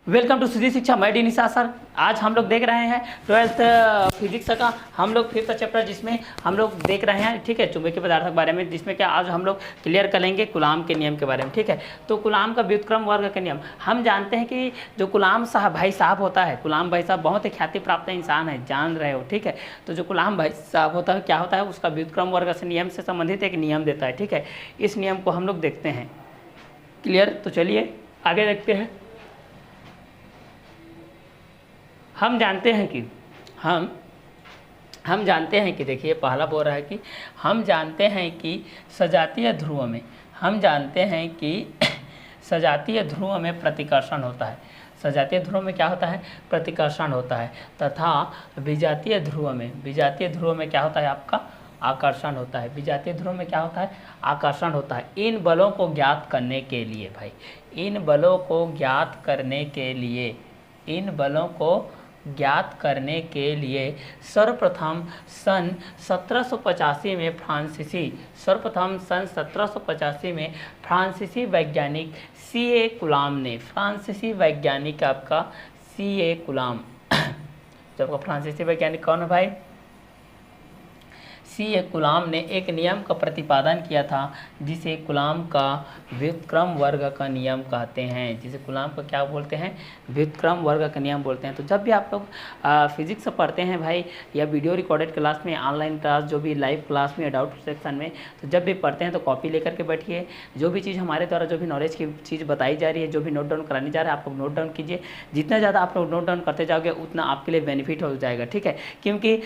Welcome to सीधी शिक्षा। मैं D निशा sir. आज हम लोग देख रहे हैं 12th फिजिक्स का हम लोग 5th चैप्टर, जिसमें हम लोग देख रहे हैं, ठीक है, चुंबकीय पदार्थ के बारे में, जिसमें क्या आज हम लोग क्लियर करेंगे कूलाम के नियम के बारे में। ठीक है, तो कूलाम का व्युत्क्रम वर्ग का नियम हम जानते हैं कि जो कूलाम भाई साहब होता है, कूलाम भाई साहब बहुत ही ख्याति प्राप्त इंसान है, जान रहे हो। ठीक है, तो जो कूलाम भाई साहब होता है क्या होता है, उसका व्युत्क्रम वर्ग से नियम से संबंधित एक नियम देता है। ठीक है, इस नियम को हम लोग देखते हैं क्लियर। तो चलिए आगे देखते हैं। हम जानते हैं कि देखिए, पहला बोल रहा है कि हम जानते हैं कि सजातीय ध्रुव में प्रतिकर्षण होता है। सजातीय ध्रुव में क्या होता है, प्रतिकर्षण होता है, तथा विजातीय ध्रुव में क्या होता है, आपका आकर्षण होता है। विजातीय ध्रुव में क्या होता है, आकर्षण होता है। इन बलों को ज्ञात करने के लिए सर्वप्रथम सन 1785 में फ्रांसीसी वैज्ञानिक C.A. कूलाम ने, C.A. कूलाम जब फ्रांसीसी वैज्ञानिक कौन है भाई, C.A. कूलाम ने एक नियम का प्रतिपादन किया था, जिसे कूलाम का व्युत्क्रम वर्ग का नियम कहते हैं। जिसे कूलाम का क्या बोलते हैं, व्युत्क्रम वर्ग का नियम बोलते हैं। तो जब भी आप लोग फिजिक्स पढ़ते हैं भाई, या वीडियो रिकॉर्डेड क्लास में, ऑनलाइन क्लास, जो भी लाइव क्लास में, डाउट सेक्शन में, तो जब भी पढ़ते हैं तो कॉपी लेकर के बैठिए। जो भी चीज़ हमारे द्वारा, जो भी नॉलेज की चीज़ बताई जा रही है, जो भी नोट डाउन कराने जा रहा है, आप लोग नोट डाउन कीजिए। जितना ज़्यादा आप लोग नोट डाउन करते जाओगे, उतना आपके लिए बेनिफिट हो जाएगा। ठीक है, क्योंकि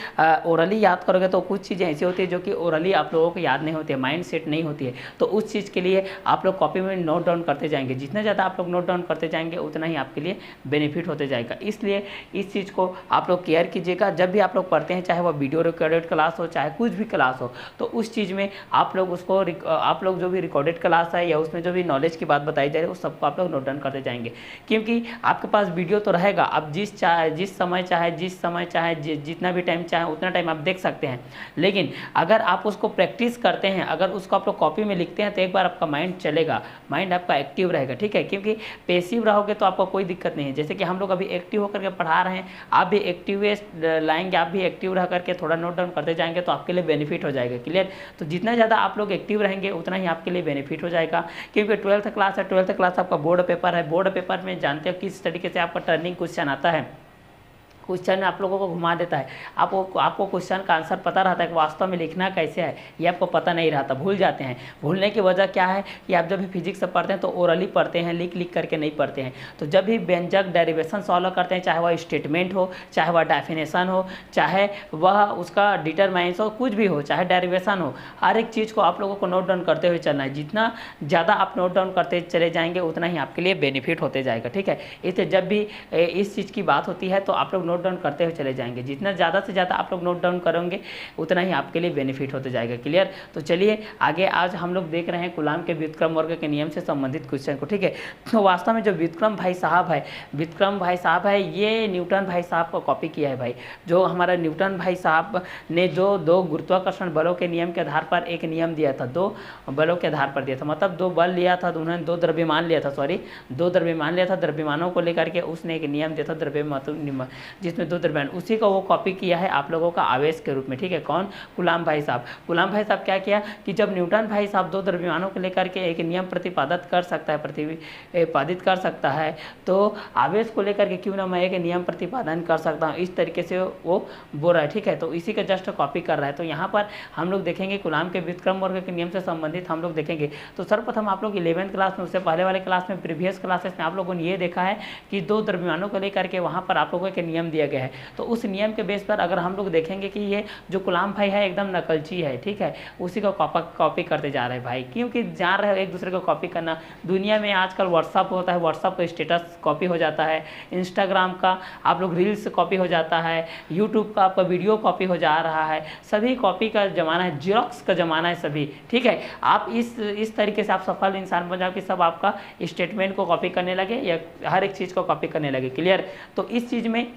ओरली याद करोगे तो कुछ चीज़ें ऐसी होती है जो कि ओरली आप लोगों को याद नहीं होती है, माइंड सेट नहीं होती है। तो उस चीज़ के लिए आप लोग कॉपी में नोट डाउन करते जाएंगे। जितना ज़्यादा आप लोग नोट डाउन करते जाएंगे, उतना ही आपके लिए बेनिफिट होते जाएगा। इसलिए इस चीज़ को आप लोग केयर कीजिएगा। जब भी आप लोग पढ़ते हैं, चाहे वह वीडियो रिकॉर्डेड क्लास हो, चाहे कुछ भी क्लास हो, तो उस चीज़ में आप लोग उसको आप लोग जो भी रिकॉर्डेड क्लास है या उसमें जो भी नॉलेज की बात बताई जा रही है, उस सबको आप लोग नोट डाउन करते जाएंगे। क्योंकि आपके पास वीडियो तो रहेगा, आप जिस समय चाहे जितना भी टाइम चाहे उतना टाइम आप देख सकते हैं। लेकिन अगर आप उसको प्रैक्टिस करते हैं, अगर उसको आप लोग कॉपी में लिखते हैं, तो एक बार आपका माइंड चलेगा, माइंड आपका एक्टिव रहेगा। ठीक है, क्योंकि पैसिव रहोगे तो आपको कोई दिक्कत नहीं है। जैसे कि हम लोग अभी एक्टिव होकर के पढ़ा रहे हैं, आप भी एक्टिव लाएंगे, आप भी एक्टिव रह करके थोड़ा नोट डाउन करते जाएंगे, तो आपके लिए बेनिफिट हो जाएगा। क्लियर। तो जितना ज़्यादा आप लोग एक्टिव रहेंगे, उतना ही आपके लिए बेनिफिट हो जाएगा। क्योंकि 12th क्लास है, 12th क्लास आपका बोर्ड पेपर है। बोर्ड पेपर में जानते हो किस तरीके से आपका टर्निंग क्वेश्चन आता है। क्वेश्चन आप लोगों को घुमा देता है। आपको क्वेश्चन का आंसर पता रहता है कि वास्तव में लिखना कैसे है, ये आपको पता नहीं रहता, भूल जाते हैं। भूलने की वजह क्या है कि आप जब भी फिजिक्स पढ़ते हैं तो ओरली पढ़ते हैं, लिख करके नहीं पढ़ते हैं। तो जब भी व्यंजक डेरिवेशन सॉल्व करते हैं, चाहे वह स्टेटमेंट हो, चाहे वह डेफिनेशन हो, चाहे वह उसका डिटरमाइंस हो, कुछ भी हो, चाहे डेरिवेशन हो, हर एक चीज़ को आप लोगों को नोट डाउन करते हुए चलना है। जितना ज़्यादा आप नोट डाउन करते चले जाएंगे, उतना ही आपके लिए बेनिफिट होते जाएगा। ठीक है, इसलिए जब भी इस चीज़ की बात होती है तो आप लोग नोट डाउन करते हुए चले जाएंगे। जितना ज़्यादा से ज़्यादा आप लोग नोट डाउन करेंगे, उतना ही आपके लिए बेनिफिट होते जाएगा। क्लियर। तो चलिए आगे, आज हम लोग देख रहे हैं कूलाम के व्युत्क्रम वर्ग के नियम से संबंधित क्वेश्चन को। ठीक है, तो वास्तव में जो व्युत्क्रम भाई साहब है, ये न्यूटन भाई साहब को कॉपी किया है भाई। जो हमारा न्यूटन भाई साहब ने जो दो गुरुत्वाकर्षण बलों के नियम के आधार पर एक नियम दिया था, दो बलों के आधार पर दिया था, मतलब दो बल लिया था, उन्होंने दो द्रव्यमान लिया था, द्रव्यमानों को लेकर के उसने एक नियम दिया था, द्रव्यमान, जिसमें दो द्रव्यमान, उसी को वो कॉपी किया है आप लोगों का आवेश के रूप में। ठीक है, कौन, कूलाम भाई साहब क्या किया कि जब न्यूटन भाई साहब दो द्रव्यमानों को लेकर के एक नियम प्रतिपादित कर सकता है, तो आवेश को लेकर के क्यों ना मैं एक नियम प्रतिपादन कर सकता हूँ, इस तरीके से वो बोल रहा है। ठीक है, तो इसी का जस्ट कॉपी कर रहा है। तो यहाँ पर हम लोग देखेंगे कूलाम के व्युत्क्रम वर्ग के नियम से संबंधित हम लोग देखेंगे। तो सर्वप्रथम आप लोग 11th क्लास में, उससे पहले वाले क्लास में, प्रीवियस क्लासेस में आप लोगों ने ये देखा है कि दो द्रव्यमानों को लेकर के वहाँ पर आप लोगों को एक नियम दिया गया है। तो उस नियम के बेस पर अगर हम लोग देखेंगे कि ये जो कूलाम भाई है एकदम नकलची है। ठीक है, उसी को कॉपी करते जा रहे हैं भाई, क्योंकि जान रहे हो एक दूसरे को कॉपी करना। दुनिया में आजकल व्हाट्सअप होता है, व्हाट्सअप का स्टेटस कॉपी हो जाता है, इंस्टाग्राम का आप लोग रील्स कॉपी हो जाता है, यूट्यूब का आपका वीडियो कॉपी हो जा रहा है। सभी कॉपी का ज़माना है, जीरोक्स का ज़माना है सभी। ठीक है, आप इस तरीके से आप सफल इंसान बन जाओ कि सब आपका स्टेटमेंट को कॉपी करने लगे या हर एक चीज़ को कॉपी करने लगे। क्लियर। तो इस चीज़ में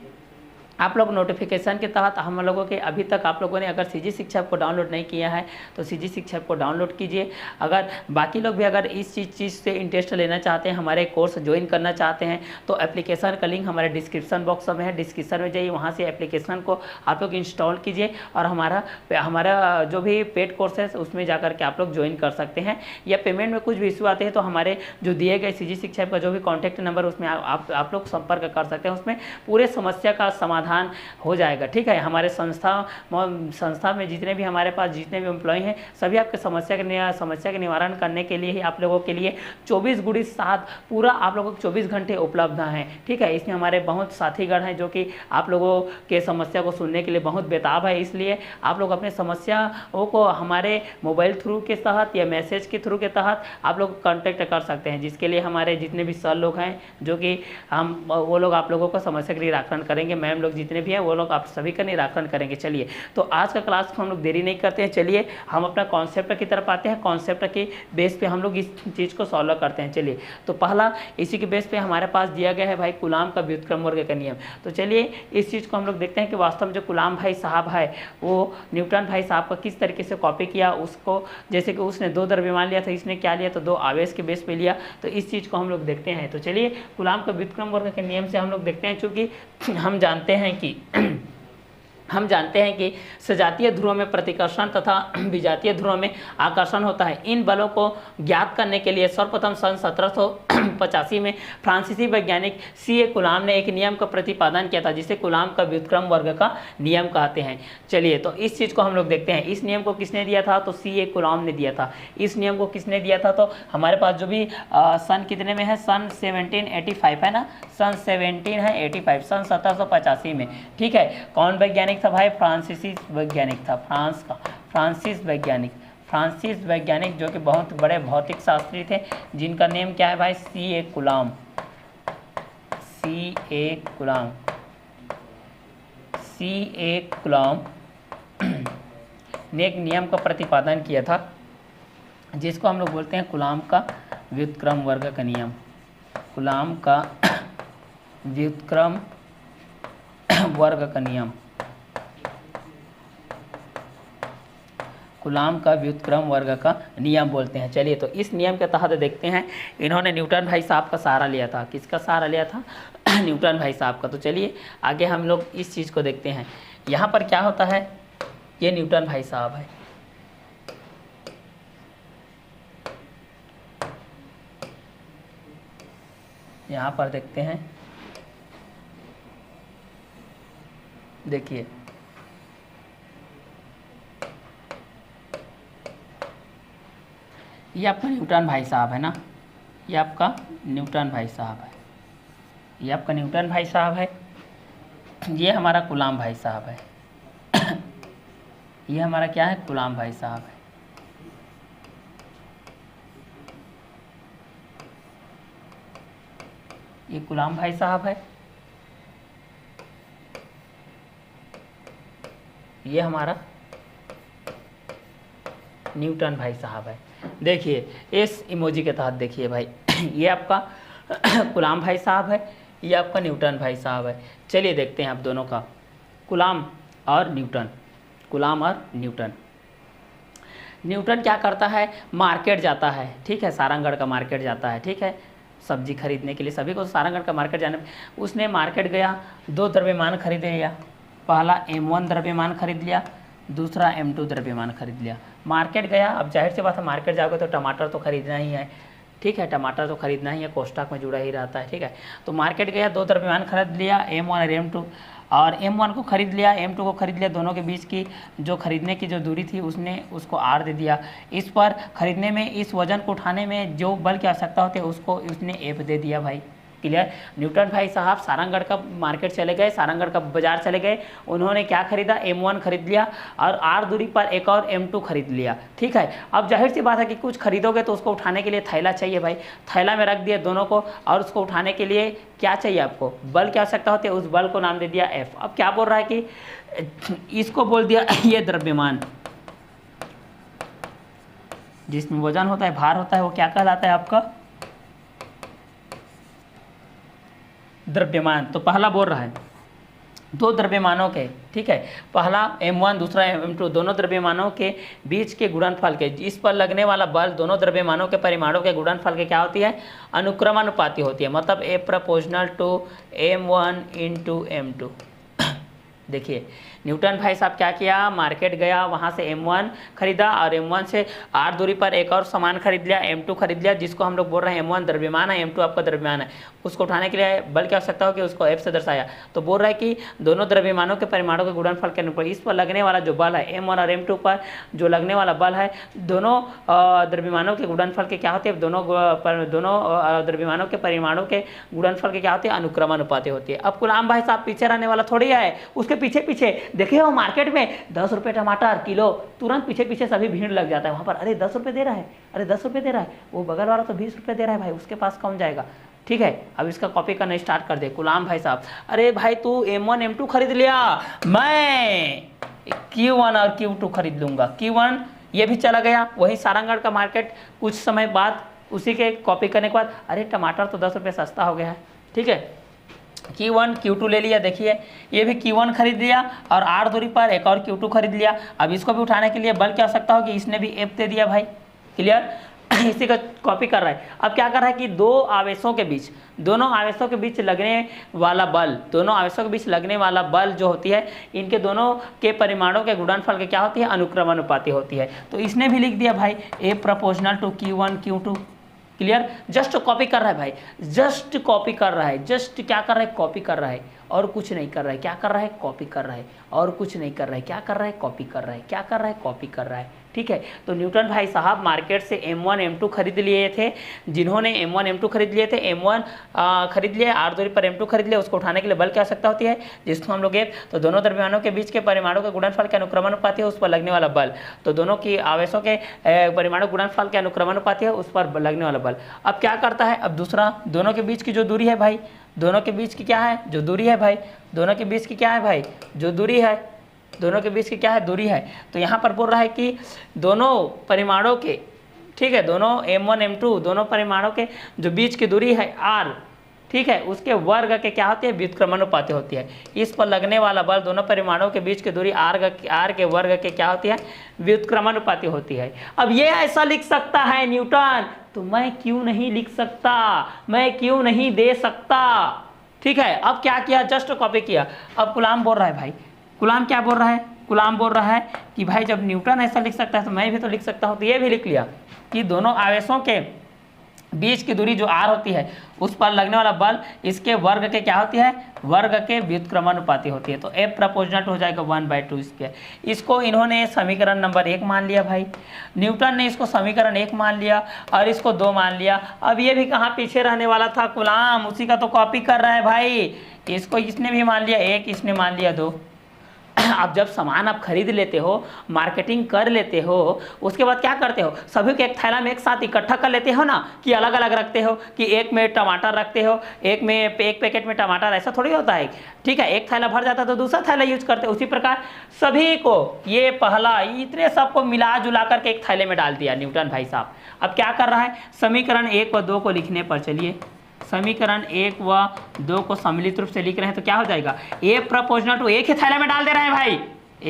आप लोग नोटिफिकेशन के तहत हम लोगों के अभी तक आप लोगों ने अगर सीजी शिक्षा को डाउनलोड नहीं किया है तो सीजी शिक्षा को डाउनलोड कीजिए। अगर बाकी लोग भी अगर इस चीज़ से इंटरेस्ट लेना चाहते हैं, हमारे कोर्स ज्वाइन करना चाहते हैं, तो एप्लीकेशन का लिंक हमारे डिस्क्रिप्शन बॉक्स में है, डिस्क्रिप्शन में जाइए, वहाँ से एप्लीकेशन को आप लोग इंस्टॉल कीजिए और हमारा जो भी पेड कोर्स है उसमें जाकर के आप लोग ज्वाइन कर सकते हैं। या पेमेंट में कुछ भी इशू आते हैं तो हमारे जो दिए गए सीजी शिक्षा का जो भी कॉन्टैक्ट नंबर उसमें आप लोग संपर्क कर सकते हैं, उसमें पूरे समस्या का समाधान हो जाएगा। ठीक है, हमारे संस्था में जितने भी हमारे पास जितने भी एम्प्लॉय हैं सभी आपके समस्या के निवारण करने के लिए ही आप लोगों के लिए 24/7 पूरा आप लोगों को 24 घंटे उपलब्ध हैं। ठीक है, इसमें हमारे बहुत साथीगण हैं जो कि आप लोगों के समस्या को सुनने के लिए बहुत बेताब है, इसलिए आप लोग अपने समस्याओं को हमारे मोबाइल थ्रू के तहत या मैसेज के थ्रू के तहत आप लोग कांटेक्ट कर सकते हैं, जिसके लिए हमारे जितने भी सर लोग हैं जो कि वो लोग आप लोगों को समस्या का निराकरण करेंगे, मैम लोग जितने भी हैं वो लोग आप सभी का निराकरण करेंगे। चलिए, तो आज का क्लास को हम लोग देरी नहीं करते हैं, चलिए हम अपना कॉन्सेप्ट की तरफ आते हैं। कॉन्सेप्ट के बेस पे हम लोग इस चीज़ को सॉल्व करते हैं। चलिए, तो पहला इसी के बेस पे हमारे पास दिया गया है भाई कूलाम का व्युत्क्रम वर्ग का नियम। तो चलिए इस चीज़ को हम लोग देखते हैं कि वास्तव में जो कूलाम भाई साहब है वो न्यूटन भाई साहब का किस तरीके से कॉपी किया उसको, जैसे कि उसने 2 द्रव्यमान लिया था, इसने क्या लिया तो 2 आवेश के बेस पे लिया। तो इस चीज़ को हम लोग देखते हैं। तो चलिए कूलाम का व्युत्क्रम वर्ग के नियम से हम लोग देखते हैं, चूँकि हम जानते हैं कि सजातीय ध्रुवों में प्रतिकर्षण तथा विजातीय ध्रुवों में आकर्षण होता है। इन बलों को ज्ञात करने के लिए सर्वप्रथम सन 1785 में फ्रांसीसी वैज्ञानिक C.A. कूलाम ने एक नियम का प्रतिपादन किया था, जिसे कूलाम का व्युत्क्रम वर्ग का नियम कहते हैं। चलिए, तो इस चीज़ को हम लोग देखते हैं। इस नियम को किसने दिया था तो C.A. कूलाम ने दिया था। इस नियम को किसने दिया था तो हमारे पास जो भी सन कितने में है, सन 1785 है ना, सन 17 है 85, सन 1785 में। ठीक है, कौन वैज्ञानिक था भाई, फ्रांसीसी वैज्ञानिक था, फ्रांस का फ्रांसीस वैज्ञानिक जो कि बहुत बड़े भौतिक शास्त्री थे, जिनका नेम क्या है भाई, C.A. कूलाम ने एक नियम का प्रतिपादन किया था, जिसको हम लोग बोलते हैं कूलाम का व्युत्क्रम वर्ग का नियम। कूलाम का व्युत्क्रम वर्ग का नियम, कूलाम का व्युत्क्रम वर्ग का नियम बोलते हैं। चलिए, तो इस नियम के तहत देखते हैं, इन्होंने न्यूटन भाई साहब का सहारा लिया था। किसका सहारा लिया था न्यूटन भाई साहब का। तो चलिए आगे हम लोग इस चीज़ को देखते हैं। यहाँ पर क्या होता है, ये न्यूटन भाई साहब है, यहाँ पर देखते हैं, देखिए ये आपका न्यूटन भाई साहब है ना, ये आपका न्यूटन भाई साहब है, ये आपका न्यूटन भाई साहब है, ये हमारा कूलाम भाई साहब है ये हमारा क्या है, कूलाम भाई साहब है। ये कूलाम भाई साहब है, ये हमारा न्यूटन भाई साहब है। देखिए इस इमोजी के तहत देखिए भाई ये आपका कूलाम भाई साहब है, ये आपका न्यूटन भाई साहब है। चलिए देखते हैं आप दोनों का, कूलाम और न्यूटन। न्यूटन क्या करता है, मार्केट जाता है। ठीक है, सारंगढ़ का मार्केट जाता है। ठीक है, सब्जी खरीदने के लिए, सभी को सारंगढ़ का मार्केट जाने, उसने मार्केट गया, 2 द्रव्यमान खरीद लिया। पहला M1 द्रव्यमान खरीद लिया, दूसरा M2 द्रव्यमान खरीद लिया। मार्केट गया, अब जाहिर सी बात है मार्केट जाओगे तो टमाटर तो खरीदना ही है। ठीक है, टमाटर तो खरीदना ही है, कोष्टक में जुड़ा ही रहता है। ठीक है, तो मार्केट गया, 2 द्रव्यमान खरीद लिया, M1 और M2, और M1 को खरीद लिया, M2 को खरीद लिया। दोनों के बीच की जो खरीदने की जो दूरी थी उसने उसको R दे दिया। इस पर खरीदने में, इस वजन को उठाने में जो बल की आवश्यकता होती है उसको उसने F दे दिया भाई। क्लियर। न्यूटन भाई साहब सारंगढ़ का मार्केट चले गए, सारंगढ़ का बाजार चले गए, उन्होंने क्या खरीदा, M1 खरीद लिया और R दूरी पर एक और M2 खरीद लिया। ठीक है, अब जाहिर सी बात है कि कुछ खरीदोगे तो उसको उठाने के लिए थैला चाहिए भाई, थैला में रख दिया दोनों को, और उसको उठाने के लिए क्या चाहिए आपको, बल की आवश्यकता होती है, उस बल को नाम दे दिया F। अब क्या बोल रहा है कि इसको बोल दिया ये द्रव्यमान, जिसमें वजन होता है, भार होता है, वो क्या कहलाता है आपका, द्रव्यमान। तो पहला बोल रहा है दो द्रव्यमानों के, ठीक है, पहला m1 दूसरा m2, दोनों द्रव्यमानों के बीच के गुणनफल के, इस पर लगने वाला बल दोनों द्रव्यमानों के परिमाणों के गुणनफल के क्या होती है, अनुक्रमानुपाती होती है, मतलब A proportional to m1 into m2। देखिए न्यूटन भाई साहब क्या किया, मार्केट गया, वहाँ से m1 खरीदा और m1 से r दूरी पर एक और सामान खरीद लिया, m2 खरीद लिया, जिसको हम लोग बोल रहे हैं m1 द्रव्यमान है, m2 आपका द्रव्यमान है। उसको उठाने के लिए बल की आवश्यकता हो कि उसको f से दर्शाया, तो बोल रहा है कि दोनों द्रव्यमानों के परिमाणों के गुणनफल के अनुपात, इस पर लगने वाला जो बल है m1 और m2 पर जो लगने वाला बल है, दोनों द्रव्यमानों के गुणनफल के क्या होते हैं, दोनों द्रव्यमानों के परिमाणों के गुणनफल के क्या होते हैं, अनुक्रमानुपाती होती है। अब गुलाम भाई साहब पीछे रहने वाला थोड़ी है, उसके पीछे पीछे देखे हो मार्केट में 10 रुपये टमाटर किलो, तुरंत पीछे पीछे सभी भीड़ लग जाता है वहाँ पर, अरे 10 रुपये दे रहा है, अरे 10 रुपये दे रहा है, वो बगल वाला तो 20 रुपये दे रहा है भाई, उसके पास कौन जाएगा। ठीक है, अब इसका कॉपी करना स्टार्ट कर दे। गुलाम भाई साहब, अरे भाई तू m1 m2 खरीद लिया, मैं Q1 और Q2 खरीद लूंगा। Q1 ये भी चला गया, वही सारंगगढ़ का मार्केट, कुछ समय बाद उसी के कॉपी करने के बाद अरे टमाटर तो 10 रुपये सस्ता हो गया है, ठीक है, Q1 Q2 ले लिया। देखिए ये भी Q1 खरीद लिया और r दूरी पर एक और Q2 खरीद लिया। अब इसको भी उठाने के लिए बल की आवश्यकता होगी, इसने भी F दे दिया भाई, क्लियर। इसी का कॉपी कर रहा है। अब क्या कर रहा है कि दोनों आवेशों के बीच लगने वाला बल, दोनों आवेशों के बीच लगने वाला बल जो होती है, इनके दोनों के परिमाणों के गुणनफल के क्या होती है, अनुक्रमानुपाती होती है। तो इसने भी लिख दिया भाई A proportional to Q1 Q2, clear. Just copy कर रहा है भाई, जस्ट कॉपी कर रहा है, जस्ट क्या कर रहा है, कॉपी कर रहा है और कुछ नहीं कर रहा है। क्या कर रहा है, कॉपी कर रहा है और कुछ नहीं कर रहा है। क्या कर रहा है, कॉपी कर रहा है। क्या कर रहा है, कॉपी कर रहा है, ठीक है। तो न्यूटन भाई साहब मार्केट से m1 m2 खरीद लिए थे, जिन्होंने m1 m2 खरीद लिए थे, m1 खरीद लिए, r दूरी पर m2 खरीद लिया, उसको उठाने के लिए बल की आवश्यकता होती है, जिसको हम लोग तो दोनों द्रव्यमानों के बीच के परिमाणों के गुणनफल के अनुक्रमानुपाती है, उस पर लगने वाला बल, तो दोनों की आवेशों के परिमाणु गुणनफल के अनुक्रमानुपाती है, उस पर लगने वाला बल। अब क्या करता है, अब दूसरा, दोनों के बीच की जो दूरी है भाई, दोनों के बीच की क्या है, जो दूरी है भाई, दोनों के बीच की क्या है भाई, जो दूरी है, दोनों के बीच की क्या है, दूरी है। तो यहाँ पर बोल रहा है कि दोनों परिमाणों के, ठीक है, दोनों m1 m2 दोनों परिमाणों के जो बीच की दूरी है r, ठीक है, उसके वर्ग के क्या होती है, व्युत्क्रमानुपाती होती है। इस पर लगने वाला बल दोनों परिमाणों के बीच की दूरी r के वर्ग के क्या होती है, व्युत्क्रमानुपाती होती है। अब ये ऐसा लिख सकता है न्यूटन, तो मैं क्यों नहीं लिख सकता, मैं क्यों नहीं दे सकता, ठीक है। अब क्या किया, जस्ट कॉपी किया। अब गुलाम बोल रहा है भाई, गुलाम क्या बोल रहा है, गुलाम बोल रहा है कि भाई जब न्यूटन ऐसा लिख सकता है तो मैं भी तो लिख सकता हूँ। तो ये भी लिख लिया कि दोनों आवेशों के बीच की दूरी जो r होती है, उस पर लगने वाला बल इसके वर्ग के क्या होती है, वर्ग के व्युत्क्रमानुपाती होती है। तो F प्रोपोर्शनल टू हो जाएगा 1/2 स्क्वायर। इसको इन्होंने समीकरण नंबर 1 मान लिया भाई, न्यूटन ने इसको समीकरण 1 मान लिया और इसको 2 मान लिया। अब ये भी कहाँ पीछे रहने वाला था, गुलाम उसी का तो कॉपी कर रहा है भाई। इसको इसने भी मान लिया 1, इसने मान लिया 2। अब जब सामान आप खरीद लेते हो, मार्केटिंग कर लेते हो, उसके बाद क्या करते हो, सभी को एक थैला में एक साथ इकट्ठा कर लेते हो ना, कि अलग अलग रखते हो, कि एक में टमाटर रखते हो, एक पैकेट में टमाटर, ऐसा थोड़ी होता है, ठीक है। एक थैला भर जाता है तो दूसरा थैला यूज करते हो। उसी प्रकार सभी को, ये पहला, इतने सबको मिला जुला करके एक थैले में डाल दिया न्यूटन भाई साहब। अब क्या कर रहा है, समीकरण 1 व 2 को लिखने पर, चलिए समीकरण 1 व 2 को सम्मिलित रूप से लिख रहे हैं तो क्या हो जाएगा, A प्रोपोर्शनल टू एक ही थैले में डाल दे रहे हैं भाई,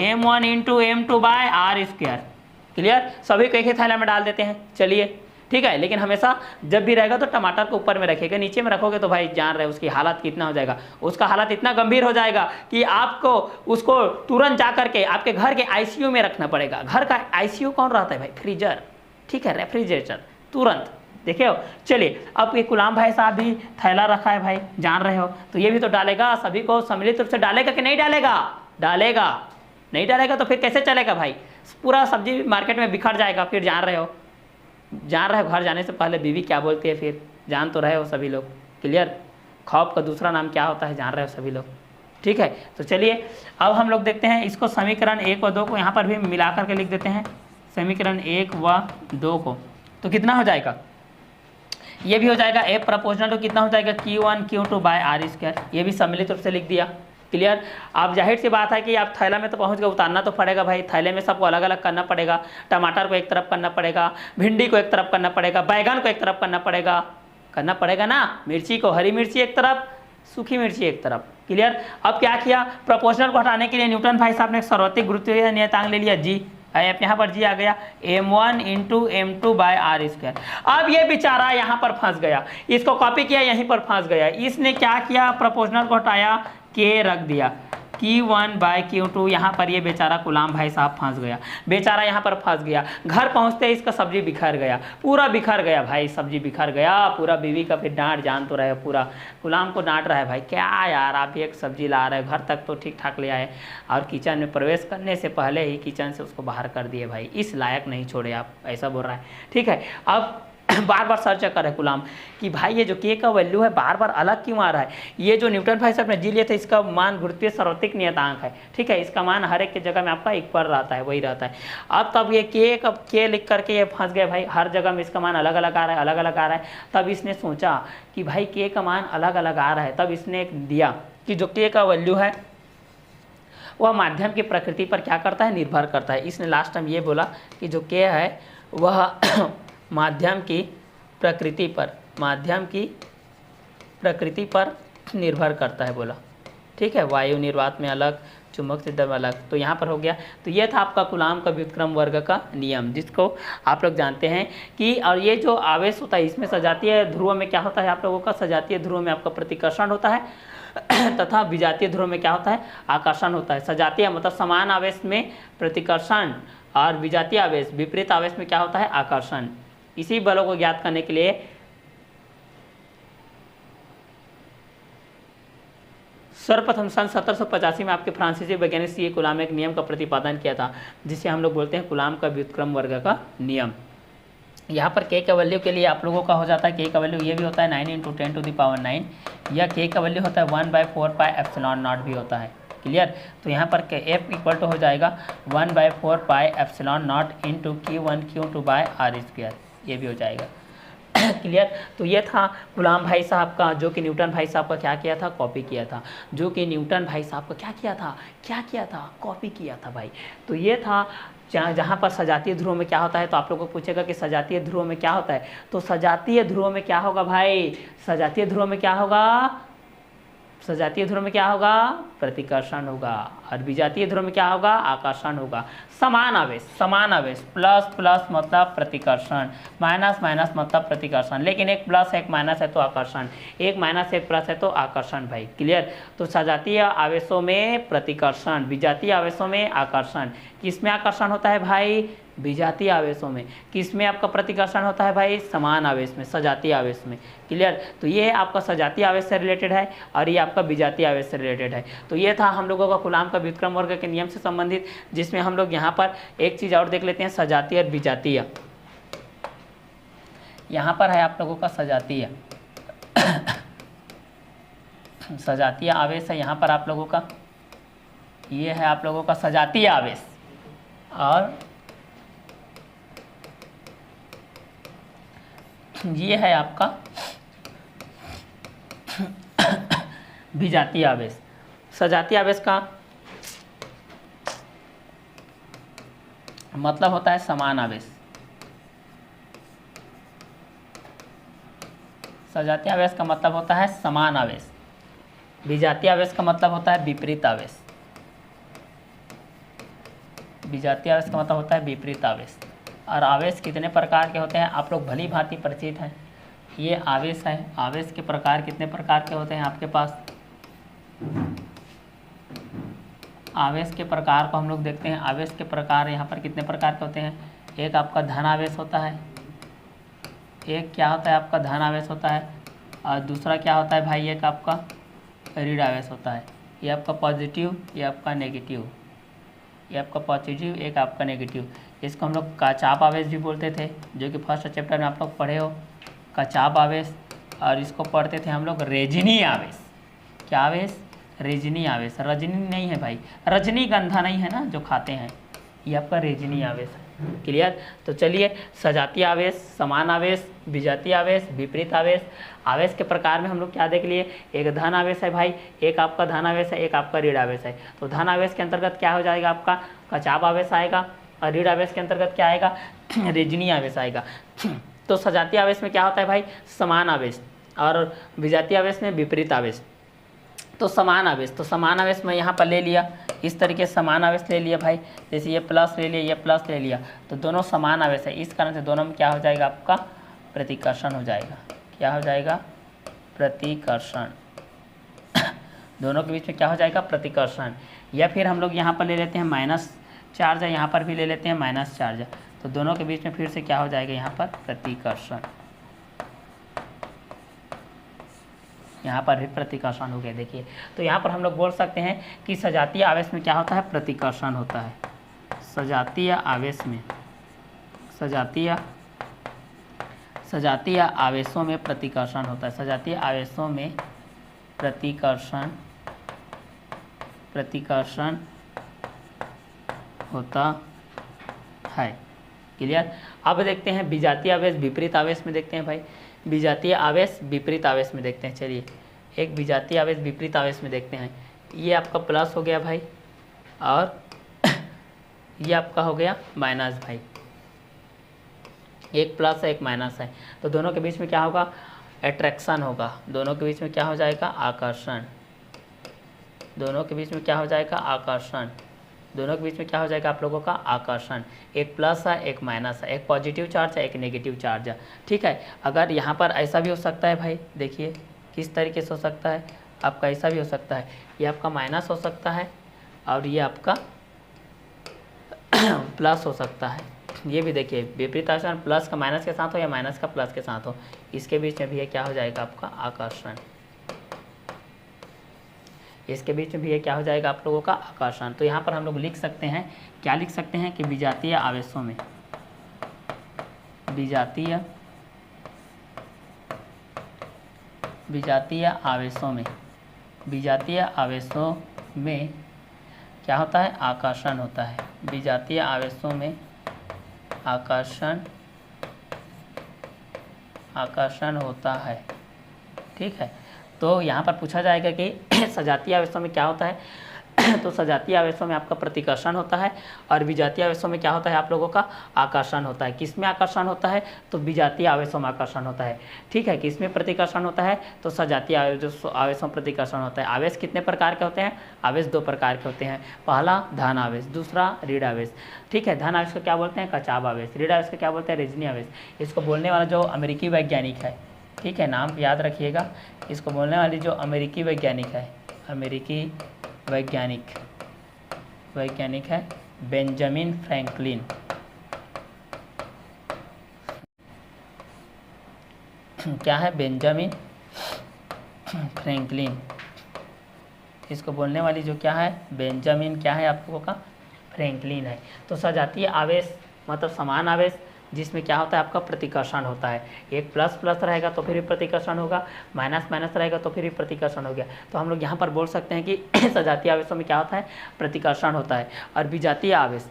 m1 into m2 by r square, clear. सभी को एक ही थैले में डाल देते हैं, चलिए ठीक है। लेकिन हमेशा जब भी रहेगा तो टमाटर को ऊपर में रखेगा, नीचे में रखोगे तो भाई जान रहे उसकी हालत कितना हो जाएगा, उसका हालत इतना गंभीर हो जाएगा कि आपको उसको तुरंत जा करके आपके घर के ICU में रखना पड़ेगा। घर का ICU कौन रहता है भाई, फ्रीजर, ठीक है, रेफ्रिजरेटर, तुरंत, देखे हो। चलिए अब ये गुलाम भाई साहब भी थैला रखा है भाई, जान रहे हो, तो ये भी तो डालेगा, सभी को सम्मिलित रूप से डालेगा कि नहीं डालेगा, डालेगा, नहीं डालेगा तो फिर कैसे चलेगा भाई, पूरा सब्जी मार्केट में बिखर जाएगा। फिर जान रहे हो, घर जाने से पहले बीवी क्या बोलती है, फिर जान तो रहे हो सभी लोग, क्लियर। खौफ का दूसरा नाम क्या होता है, जान रहे हो सभी लोग, ठीक है। तो चलिए अब हम लोग देखते हैं इसको, समीकरण 1 व 2 को यहाँ पर भी मिला करके लिख देते हैं, समीकरण 1 व 2 को, तो कितना हो जाएगा, ये भी हो जाएगा F प्रोपोर्शनल टू कितना हो जाएगा, Q1 Q2 bye r square. ये भी सम्मिलित रूप से लिख दिया, क्लियर। अब जाहिर सी बात है कि आप थैला में तो पहुंच गए, उतारना तो पड़ेगा भाई, थैले में सबको अलग अलग करना पड़ेगा। टमाटर को एक तरफ करना पड़ेगा, भिंडी को एक तरफ करना पड़ेगा, बैगन को एक तरफ करना पड़ेगा ना, मिर्ची को, हरी मिर्ची एक तरफ, सूखी मिर्ची एक तरफ। क्लियर। अब क्या किया, प्रोपोर्शनल को हटाने के लिए न्यूटन भाई साहब ने सर्वोत्तम गुरुत्वीय नियतांक ले लिया जी। अब यहाँ पर जी आ गया m1 इंटू m2/r²। अब ये बेचारा यहाँ पर फंस गया, इसको कॉपी किया, यहीं पर फंस गया। इसने क्या किया, प्रोपोर्शनल को हटाया, k रख दिया, q1/q2। यहाँ पर ये बेचारा गुलाम भाई साहब फंस गया, बेचारा यहाँ पर फंस गया। घर पहुँचते इसका सब्जी बिखर गया, पूरा बिखर गया भाई, सब्जी बिखर गया पूरा। बीवी का फिर डांट, जान तो रहे, पूरा गुलाम को डांट रहा है, भाई क्या यार आप भी एक सब्जी ला रहे, घर तक तो ठीक ठाक ले आए और किचन में प्रवेश करने से पहले ही किचन से उसको बाहर कर दिए, भाई इस लायक नहीं छोड़े आप, ऐसा बोल रहा है। ठीक है। अब बार बार सर्च कर रहे गुलाम कि भाई ये जो के का वैल्यू है बार बार अलग क्यों आ रहा है। ये जो न्यूटन भाई साहब ने जी लिया था इसका मान गुरुत्वीय सर्वोत्तम नियतांक है। ठीक है। इसका मान हर एक की जगह में आपका इक्वल रहता है, वही रहता है। अब तब ये के लिख करके ये फंस गए भाई, हर जगह में इसका मान अलग अलग आ रहा है, अलग अलग आ रहा है। तब इसने सोचा कि भाई के का मान अलग अलग आ रहा है, तब इसने दिया कि जो के का वैल्यू है वह माध्यम की प्रकृति पर क्या करता है, निर्भर करता है। इसने लास्ट टाइम ये बोला कि जो के है वह माध्यम की प्रकृति पर निर्भर करता है बोला। ठीक है। वायु निर्वात में अलग, चुंबक सिद्ध में अलग। तो यहाँ पर हो गया। तो ये था आपका कूलाम का व्युत्क्रम वर्ग का नियम, जिसको आप लोग जानते हैं कि, और ये जो आवेश होता है इसमें सजातीय ध्रुव में क्या होता है आप लोगों का, सजातीय ध्रुव में आपका प्रतिकर्षण होता है तथा विजातीय ध्रुव में क्या होता है, आकर्षण होता है। सजातीय मतलब समान आवेश में प्रतिकर्षण और विजातीय आवेश, विपरीत आवेश में क्या होता है, आकर्षण। इसी बलों को ज्ञात करने के लिए सर्वप्रथम सन 1785 में आपके फ्रांसीसी वैज्ञानिक सी कूलाम एक नियम का प्रतिपादन किया था, जिसे हम लोग बोलते हैं कूलाम का व्युत्क्रम वर्ग का नियम। यहाँ पर के का वैल्यू के लिए आप लोगों का हो जाता है, के का वैल्यू ये भी होता है 9 × 10⁹ या के का वैल्यू होता है 1/4πε0 भी होता है। क्लियर। तो यहाँ पर एफ इक्वल टू हो जाएगा 1/4πε0 इंटू q1q2/r², ये भी हो जाएगा। क्लियर। तो ये था गुलाम भाई साहब का, जो कि न्यूटन भाई साहब का क्या किया था, कॉपी किया था। जो कि न्यूटन भाई साहब का क्या किया था, कॉपी किया था भाई। तो ये था जहाँ पर सजातीय ध्रुव में क्या होता है। तो आप लोगों को पूछेगा कि सजातीय ध्रुव में क्या होता है, तो सजातीय ध्रुव में क्या होगा भाई, सजातीय ध्रुव में क्या होगा, सजातीय ध्रुव में क्या होगा, प्रतिकर्षण होगा। और विजातीय ध्रुव में क्या होगा, आकर्षण होगा। समान आवेश प्लस प्लस मतलब प्रतिकर्षण, माइनस माइनस मतलब प्रतिकर्षण। लेकिन एक प्लस एक माइनस है तो आकर्षण, एक माइनस एक प्लस है तो आकर्षण भाई। क्लियर। तो सजातीय आवेशों में प्रतिकर्षण, विजातीय आवेशों में आकर्षण। किसमें आकर्षण होता है भाई, विजातीय आवेशों में। किसमें आपका प्रतिकर्षण होता है भाई, समान आवेश में, सजातीय आवेश में। क्लियर। तो ये आपका सजातीय आवेश से रिलेटेड है और ये आपका विजातीय आवेश से रिलेटेड है। तो ये था हम लोगों का कूलाम का व्युत्क्रम वर्ग के नियम से संबंधित, जिसमें हम लोग यहाँ पर एक चीज़ और देख लेते हैं, सजातीय और विजातीय। यहाँ पर है आप लोगों का सजातीय सजातीय आवेश है। यहाँ पर आप लोगों का ये है आप लोगों का सजातीय आवेश, और ये है आपका विजातीय आवेश। सजातीय आवेश का मतलब होता है समान आवेश, सजातीय आवेश का मतलब होता है समान आवेश। विजातीय आवेश का मतलब होता है विपरीत आवेश, विजातीय आवेश का मतलब होता है विपरीत आवेश। और आवेश कितने प्रकार के होते हैं आप लोग भली भांति परिचित हैं। ये आवेश है, आवेश के प्रकार कितने प्रकार के होते हैं आपके पास। आवेश के प्रकार को हम लोग देखते हैं। आवेश के प्रकार यहाँ पर कितने प्रकार के होते हैं। एक आपका धन आवेश होता है, एक क्या होता है आपका धन आवेश होता है, और दूसरा क्या होता है भाई, एक आपका ऋण आवेश होता है। ये आपका पॉजिटिव, ये आपका नेगेटिव, ये आपका पॉजिटिव, एक आपका नेगेटिव। इसको हम लोग काचाप आवेश भी बोलते थे, जो कि फर्स्ट चैप्टर में आप लोग पढ़े हो, काचाप आवेश। और इसको पढ़ते थे हम लोग रेजिनी आवेश। क्या आवेश, रेजिनी आवेश। रजनी नहीं है भाई, रजनीगंधा नहीं है ना जो खाते हैं, ये आपका रेजिनी आवेश है। क्लियर। तो चलिए, सजातीय आवेश, समान आवेश, विजातीय आवेश, विपरीत आवेश। आवेश के प्रकार में हम लोग क्या देख लिए, एक धन आवेश है भाई, एक आपका धन आवेश है, एक आपका ऋण आवेश है। तो धन आवेश के अंतर्गत क्या हो जाएगा आपका काचाप आवेश आएगा, और ऋण आवेश के अंतर्गत क्या आएगा, रेजिनी आवेश आएगा। तो सजातीय आवेश में क्या होता है भाई, समान आवेश, और विजातीय आवेश में विपरीत आवेश। तो समान आवेश, तो समान आवेश मैं यहाँ पर ले लिया, इस तरीके से समान आवेश ले लिया भाई, जैसे ये प्लस ले लिया, ये प्लस ले लिया, तो दोनों समान आवेश है, इस कारण से दोनों में क्या हो जाएगा आपका प्रतिकर्षण हो जाएगा। क्या हो जाएगा? प्रतिकर्षण। दोनों के बीच में क्या हो जाएगा? प्रतिकर्षण। या फिर हम लोग यहाँ पर ले लेते हैं माइनस चार्ज है, यहाँ पर भी ले लेते हैं माइनस चार्ज है, तो दोनों के बीच में फिर से क्या हो जाएगा यहाँ पर? प्रतिकर्षण। यहाँ पर भी प्रतिकर्षण हो गया। देखिए, तो यहाँ पर हम लोग बोल सकते हैं कि सजातीय आवेश में क्या होता है? प्रतिकर्षण होता है। सजातीय आवेश में, सजातीय आवेशों में प्रतिकर्षण होता है। सजातीय आवेशों में प्रतिकर्षण होता है। क्लियर? अब देखते हैं विजातीय आवेश विपरीत आवेश में देखते हैं भाई। विजातीय आवेश विपरीत आवेश में देखते हैं। चलिए, एक विजातीय आवेश विपरीत आवेश में देखते हैं। ये आपका प्लस हो गया भाई, और ये आपका हो गया माइनस भाई। एक प्लस है, एक माइनस है, तो दोनों के बीच में क्या होगा? अट्रैक्शन होगा। दोनों के बीच में क्या हो जाएगा? आकर्षण। दोनों के बीच में क्या हो जाएगा? आकर्षण। दोनों के बीच में क्या हो जाएगा आप लोगों का? आकर्षण। एक प्लस है, एक माइनस है, एक पॉजिटिव चार्ज है, एक नेगेटिव चार्ज है। ठीक है, अगर यहाँ पर ऐसा भी हो सकता है भाई, देखिए किस तरीके से हो सकता है आपका, ऐसा भी हो सकता है, ये आपका माइनस हो सकता है और ये आपका प्लस हो सकता है। ये भी देखिए, विपरीत आकर्षण प्लस का माइनस के साथ हो या माइनस का प्लस के साथ हो, इसके बीच में भी ये क्या हो जाएगा आपका? आकर्षण। इसके बीच में भी ये क्या हो जाएगा आप लोगों का? आकर्षण। तो यहाँ पर हम लोग लिख सकते हैं, क्या लिख सकते हैं कि विजातीय आवेशों में, विजातीय आवेशों में क्या होता है? आकर्षण होता है। विजातीय आवेशों में आकर्षण होता है। ठीक है, तो यहाँ पर पूछा जाएगा कि सजातीय आवेशों में क्या होता है? तो सजातीय आवेशों में आपका प्रतिकर्षण होता है, और विजातीय आवेशों में क्या होता है आप लोगों का? आकर्षण होता है। किस में आकर्षण होता है? तो विजातीय आवेशों में आकर्षण होता है। ठीक है, किस में प्रतिकर्षण होता है? तो सजातीय आवेशों में प्रतिकर्षण होता है। आवेश कितने प्रकार के होते हैं? आवेश दो प्रकार के होते हैं। पहला धन आवेश, दूसरा ऋण आवेश। ठीक है, धन आवेश को क्या बोलते हैं? कचाव आवेश। ऋण आवेश को क्या बोलते हैं? रेजनी आवेश। इसको बोलने वाला जो अमेरिकी वैज्ञानिक है, ठीक है, नाम याद रखिएगा, इसको बोलने वाली जो अमेरिकी वैज्ञानिक है, अमेरिकी वैज्ञानिक है बेंजामिन फ्रैंकलिन। क्या है? Benjamin Franklin. इसको बोलने वाली जो क्या है? बेंजामिन क्या है आप लोगों का? फ्रैंकलिन है। तो सजातीय आवेश मतलब समान आवेश जिसमें क्या होता है आपका? प्रतिकर्षण होता है। एक प्लस प्लस रहेगा तो फिर भी प्रतिकर्षण होगा, माइनस माइनस रहेगा तो फिर भी प्रतिकर्षण हो गया। तो हम लोग यहाँ पर बोल सकते हैं कि सजातीय आवेशों में क्या होता है? प्रतिकर्षण होता है। और विजातीय आवेश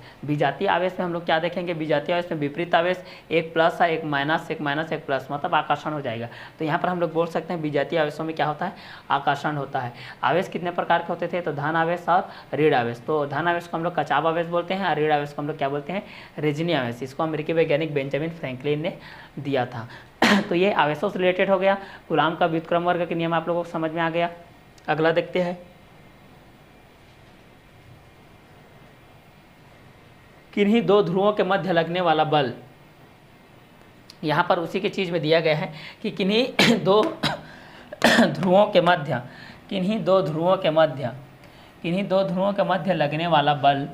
में हम लोग क्या देखेंगे? विजातीय आवेश में विपरीत आवेश, एक प्लस है, एक माइनस, एक प्लस, मतलब आकर्षण हो जाएगा। तो यहाँ पर हम लोग बोल सकते हैं विजातीय आवेशों में क्या होता है? आकर्षण होता है। आवेश कितने प्रकार के होते थे? तो धन आवेश और ऋण आवेश। तो धन आवेश को हम लोग कचाव आवेश बोलते हैं, और ऋण आवेश को हम लोग क्या बोलते हैं? रेजनी आवेश। इसको अमेरिकी वैज्ञानिक बेंजामिन फ्रैंकलिन ने दिया था। तो ये आवेशों से रिलेटेड हो गया। कूलाम का व्युत्क्रम वर्ग के नियम आप लोगों को समझ में आ गया। अगला देखते हैं, किन्हीं दो ध्रुवों के मध्य लगने वाला बल। यहाँ पर उसी की चीज में दिया गया है कि किन्हीं दो ध्रुवों के मध्य लगने वाला बल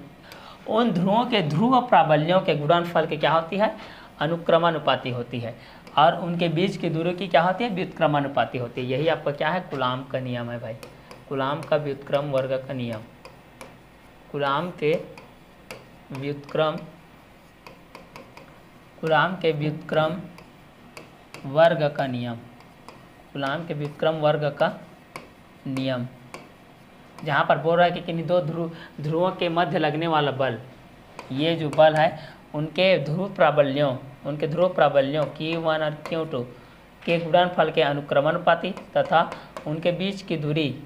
उन ध्रुवों के ध्रुव प्राबल्यों के गुणनफल के क्या होती है? अनुक्रमानुपाती होती है, और उनके बीच की दूरी की क्या होती है? व्युत्क्रमानुपाती होती है। यही आपका क्या है? कूलाम का नियम है भाई, कूलाम का व्युत्क्रम वर्ग का नियम। कूलाम के व्युत्क्रम वर्ग का नियम, कूलाम के व्युत्क्रम वर्ग का नियम, जहाँ पर बोल रहा है कि किन्हीं दो ध्रुवों के मध्य लगने वाला बल, ये जो बल है उनके ध्रुव प्राबल्यों Q1 और Q2 के गुणनफल के अनुक्रमानुपाती तथा उनके बीच की दूरी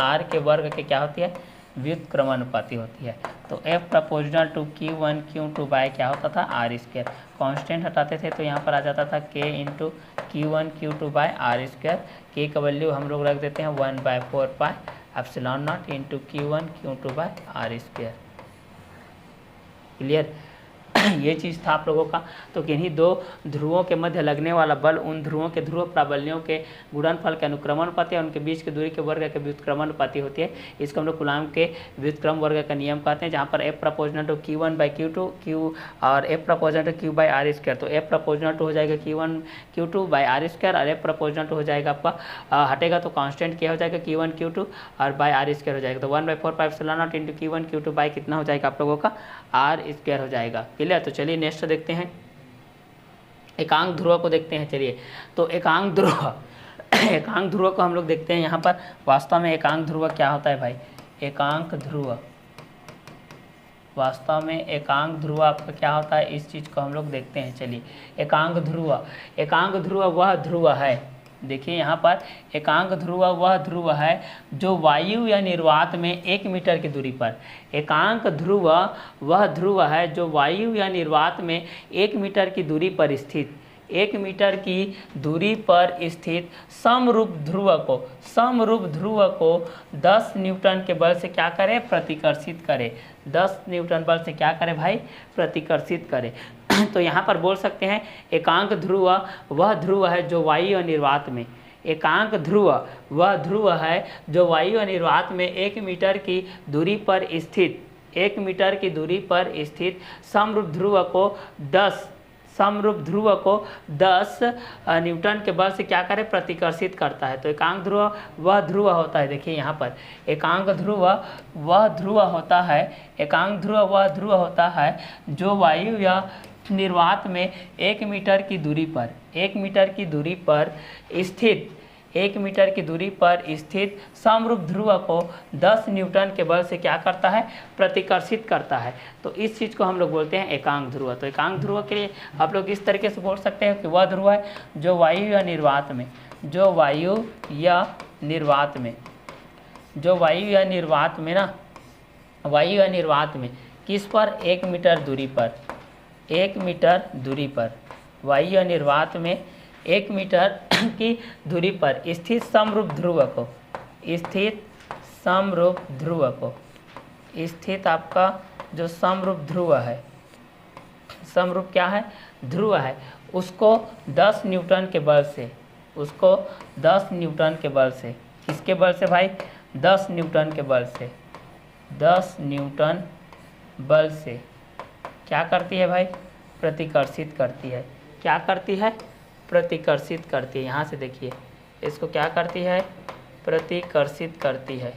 r के वर्ग के क्या होती है? व्युत्क्रमानुपाती होती है। तो F proportional to Q1 Q2 bye क्या होता था आर स्क्वायर, कांस्टेंट हटाते थे तो यहाँ पर आ जाता था K into Q1 Q2 by R square. K का वैल्यू हम लोग रख देते हैं 1/4 pi epsilon naught into Q1 Q2 by R square. Clear? ये चीज़ था आप लोगों का। तो किन्हीं दो ध्रुवों के मध्य लगने वाला बल उन ध्रुवों के ध्रुव प्राबल्यों के गुणनफल के अनुक्रमानुपाती है, उनके बीच की दूरी के वर्ग के व्युत्क्रमानुपाती होती है। इसको हम लोग कूलाम के व्युत्क्रम वर्ग का नियम कहते हैं, जहाँ पर F proportional to Q1 by Q2 Q और F proportional to Q by R square. तो F प्रोपोर्शनल टू हो जाएगा Q1 Q2 by R square और F प्रोपोर्शनल टू हो जाएगा आपका हटेगा तो कांस्टेंट क्या हो जाएगा Q1 Q2 और बाई आर स्क्वायर हो जाएगा। तो 1/4 pi epsilon naught into Q1 Q2 by कितना हो जाएगा आप लोगों का आर स्क्वायर हो जाएगा। क्लियर? तो चलिए नेक्स्ट देखते हैं एकांक ध्रुव को देखते हैं। चलिए तो एकांक ध्रुव को हम लोग देखते हैं। यहाँ पर वास्तव में एकांक ध्रुव क्या होता है भाई? एकांक ध्रुव वास्तव में एकांक ध्रुव आपका क्या होता है, इस चीज़ को हम लोग देखते हैं। चलिए एकांक ध्रुव वह ध्रुव है, देखिए यहाँ पर एकांक ध्रुव वह ध्रुव है जो वायु या निर्वात में 1 मीटर की दूरी पर, एकांक ध्रुव वह ध्रुव है जो वायु या निर्वात में 1 मीटर की दूरी पर स्थित 1 मीटर की दूरी पर स्थित समरूप ध्रुव को 10 न्यूटन के बल से क्या करे? प्रतिकर्षित करे। 10 न्यूटन बल से क्या करे भाई? प्रतिकर्षित करे। तो यहाँ पर बोल सकते हैं एकांक ध्रुव वह ध्रुव है जो वायु और निर्वात में, एकांक ध्रुव वह ध्रुव है जो वायु और निर्वात में 1 मीटर की दूरी पर स्थित 1 मीटर की दूरी पर स्थित समरूप ध्रुव को 10 न्यूटन के बल से क्या करे? प्रतिकर्षित करता है। तो एकांक ध्रुव वह ध्रुव होता है, देखिए यहाँ पर एकांक ध्रुव वह ध्रुव होता है, एकांक ध्रुव वह ध्रुव होता है जो वायु या निर्वात में 1 मीटर की दूरी पर 1 मीटर की दूरी पर स्थित 1 मीटर की दूरी पर स्थित समरूप ध्रुव को 10 न्यूटन के बल से क्या करता है? प्रतिकर्षित करता है। तो इस चीज़ को हम लोग बोलते हैं एकांक ध्रुव। तो एकांक ध्रुव के लिए आप लोग इस तरीके से बोल सकते हैं कि वह ध्रुव है जो वायु या निर्वात में वायु या निर्वात में किस पर? 1 मीटर दूरी पर 1 मीटर दूरी पर वायु या निर्वात में 1 मीटर की दूरी पर स्थित समरूप आपका जो समरूप ध्रुव है, समरूप क्या है? ध्रुव है, उसको 10 न्यूटन के बल से, उसको 10 न्यूटन के बल से, किसके बल से भाई? 10 न्यूटन के बल से, 10 न्यूटन बल से क्या करती है भाई? प्रतिकर्षित करती है। क्या करती है? प्रतिकर्षित करती है। यहाँ से देखिए इसको क्या करती है? प्रतिकर्षित करती है,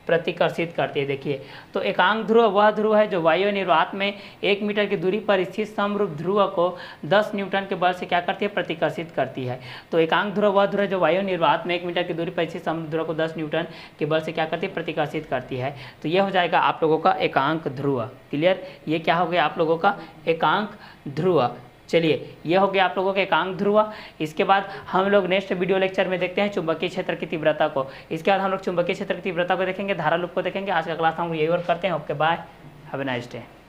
प्रतिकर्षित करती है। देखिए तो एकांक ध्रुव वह ध्रुव है जो वायु निर्वात में 1 मीटर की दूरी पर स्थित समरूप ध्रुव को 10 न्यूटन के बल से क्या करती है? प्रतिकर्षित करती है। तो एकांक ध्रुव वह ध्रुव है जो वायु निर्वात में 1 मीटर की दूरी पर स्थित समरूप ध्रुव को 10 न्यूटन के बल से क्या करती है? प्रतिकर्षित करती है। तो यह हो जाएगा आप लोगों का एकांक ध्रुव। क्लियर? ये क्या हो गया आप लोगों का? एकांक ध्रुव। चलिए ये हो गया आप लोगों के एकांक ध्रुव। इसके बाद हम लोग नेक्स्ट वीडियो लेक्चर में देखते हैं चुंबकीय क्षेत्र की तीव्रता को। इसके बाद हम लोग चुंबकीय क्षेत्र की तीव्रता को देखेंगे, धारा लूप को देखेंगे। आज का क्लास हम यही और करते हैं। Okay bye, have a nice day.